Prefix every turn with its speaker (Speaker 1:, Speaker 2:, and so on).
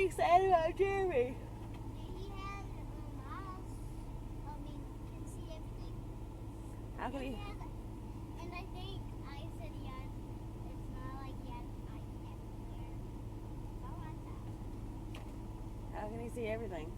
Speaker 1: getting sad about Jeremy?
Speaker 2: He has eyes. I mean, can see everything.
Speaker 1: How can he?
Speaker 2: And I think I said he has. It's not like he has eyes everywhere. I like that.
Speaker 1: How can he see everything?